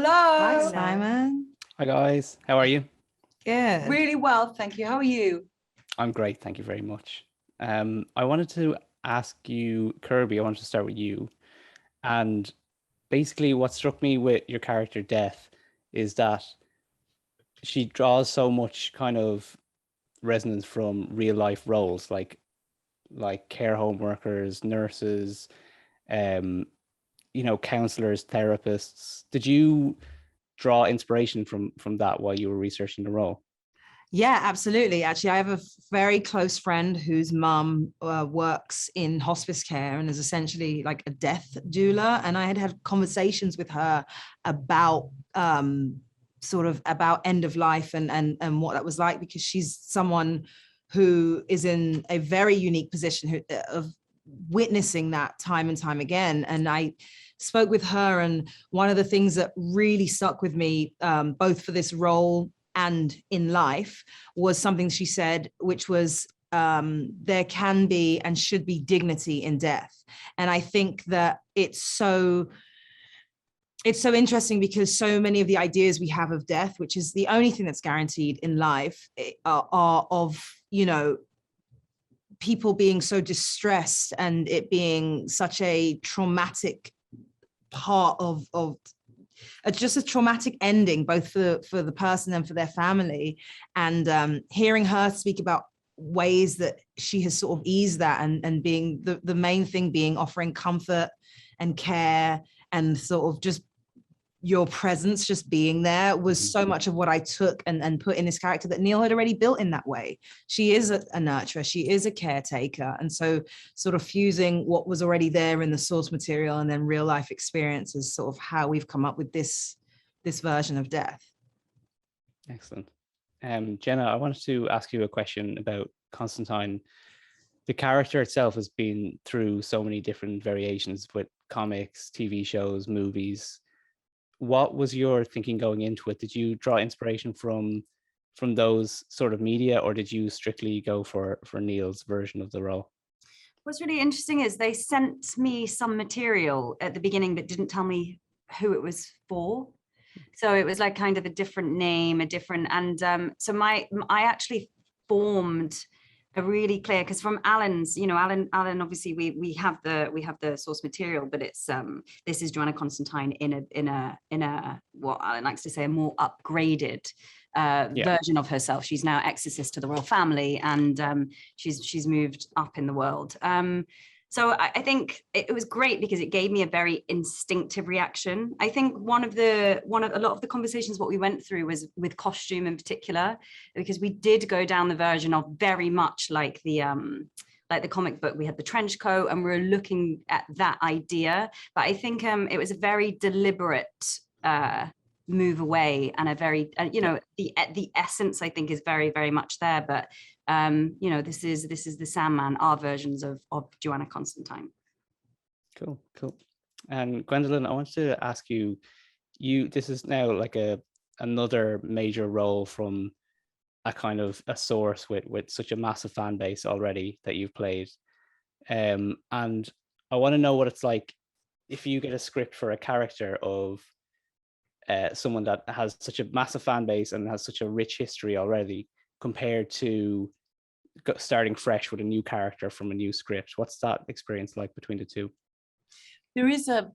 Hi, Hello. Simon. Hi guys, how are you? Good. Really well, thank you. How are you? I'm great, thank you very much. I wanted to ask you, Kirby, I wanted to start with you. And basically what struck me with your character Death is that she draws so much kind of resonance from real life roles like care home workers, nurses, um, counselors, therapists. Did you draw inspiration from that while you were researching the role? Yeah, absolutely. Actually, I have a very close friend whose mum works in hospice care and is essentially like a death doula. And I had conversations with her about sort of about end of life and what that was like, because she's someone who is in a very unique position of witnessing that time and time again. And I spoke with her, and one of the things that really stuck with me, both for this role and in life, was something she said, which was there can be and should be dignity in death. And I think that it's so interesting, because so many of the ideas we have of death, which is the only thing that's guaranteed in life, are of, people being so distressed and it being such a traumatic part of just a traumatic ending, both for the person and for their family. And hearing her speak about ways that she has sort of eased that, and being the main thing being offering comfort and care and sort of just your presence, just being there, was so much of what I took and put in this character that Neil had already built in that way. She is a nurturer, she is a caretaker. And so sort of fusing what was already there in the source material and then real life experience is sort of how we've come up with this version of Death. Excellent. Jenna, I wanted to ask you a question about Constantine. The character itself has been through so many different variations with comics, TV shows, movies. What was your thinking going into it? Did you draw inspiration from those sort of media, or did you strictly go for Neil's version of the role? What's really interesting is they sent me some material at the beginning but didn't tell me who it was for. So it was like kind of a different name, and so I actually formed a really clear, because from Alan's, Alan obviously we have the source material, but it's this is Joanna Constantine in a what Alan likes to say, a more upgraded version of herself. She's now exorcist to the royal family, and she's moved up in the world. So I think it was great because it gave me a very instinctive reaction. I think a lot of the conversations, what we went through was with costume in particular, because we did go down the version of very much like the comic book. We had the trench coat and we were looking at that idea. But I think it was a very deliberate move away, and a very, the essence I think is very, very much there. But this is the Sandman, our versions of Joanna Constantine. Cool. And Gwendoline, I wanted to ask you, this is now like another major role from a kind of a source with such a massive fan base already that you've played. And I want to know what it's like if you get a script for a character of someone that has such a massive fan base and has such a rich history already, compared to starting fresh with a new character from a new script. What's that experience like between the two? There is a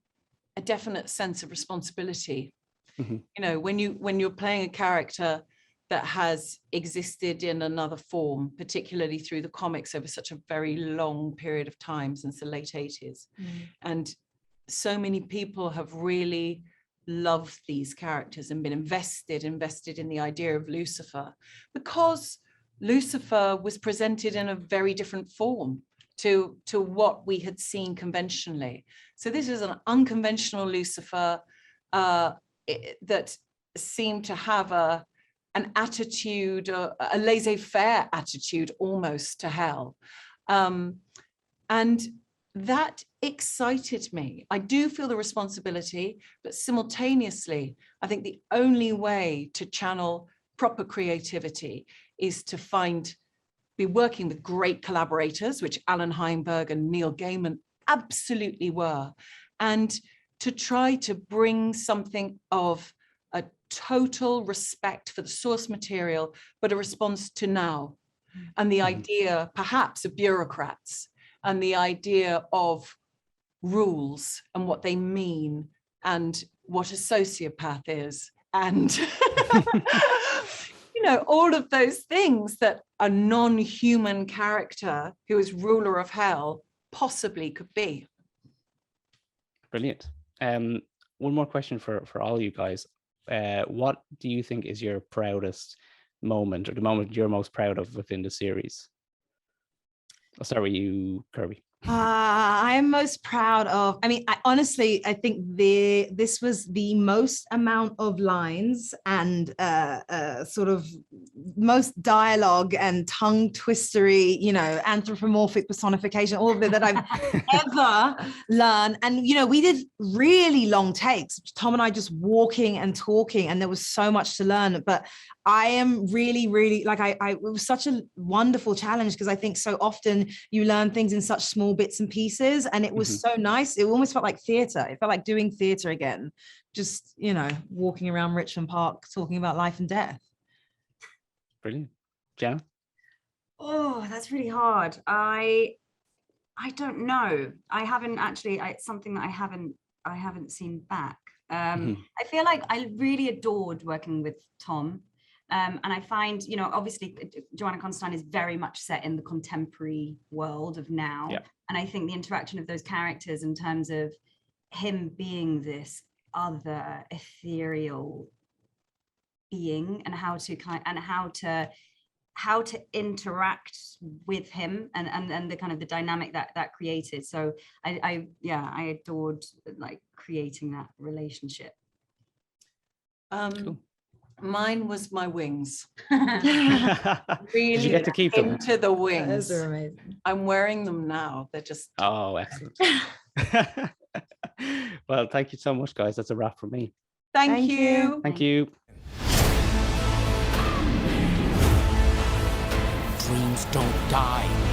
definite sense of responsibility. Mm-hmm. When you're playing a character that has existed in another form, particularly through the comics over such a very long period of time, since the late 80s. And so many people have really loved these characters and been invested in the idea of Lucifer, because Lucifer was presented in a very different form to what we had seen conventionally. So this is an unconventional Lucifer that seemed to have an attitude, a laissez-faire attitude almost to hell. And that excited me. I do feel the responsibility, but simultaneously, I think the only way to channel proper creativity is to be working with great collaborators, which Alan Heinberg and Neil Gaiman absolutely were, and to try to bring something of a total respect for the source material, but a response to now. And the idea, perhaps, of bureaucrats, and the idea of rules and what they mean, and what a sociopath is, and all of those things that a non-human character who is ruler of hell possibly could be. Brilliant. One more question for all you guys. What do you think is your proudest moment, or the moment you're most proud of within the series? I'll start with you, Kirby. I am most proud of, honestly, I think this was the most amount of lines and sort of most dialogue and tongue twistery, anthropomorphic personification, all of it that I've ever learned. And, we did really long takes, Tom and I just walking and talking, and there was so much to learn. But I am really, really, it was such a wonderful challenge, because I think so often you learn things in such small bits and pieces, and it was so nice. It almost felt like theatre. It felt like doing theatre again, just, walking around Richmond Park, talking about life and death. Brilliant. Jenna? Oh, that's really hard. I don't know. I haven't actually, it's something that I haven't seen back. I feel like I really adored working with Tom. And I find, obviously Joanna Constantine is very much set in the contemporary world of now. Yeah. And I think the interaction of those characters in terms of him being this other ethereal being, and how to interact with him, and the kind of the dynamic that created. So I adored creating that relationship. Cool. Mine was my wings. Really, did you get to keep them? Into the wings. Those are amazing. I'm wearing them now. They're just... Oh, excellent. Well, thank you so much, guys. That's a wrap from me. Thank you. Thank you. Dreams don't die.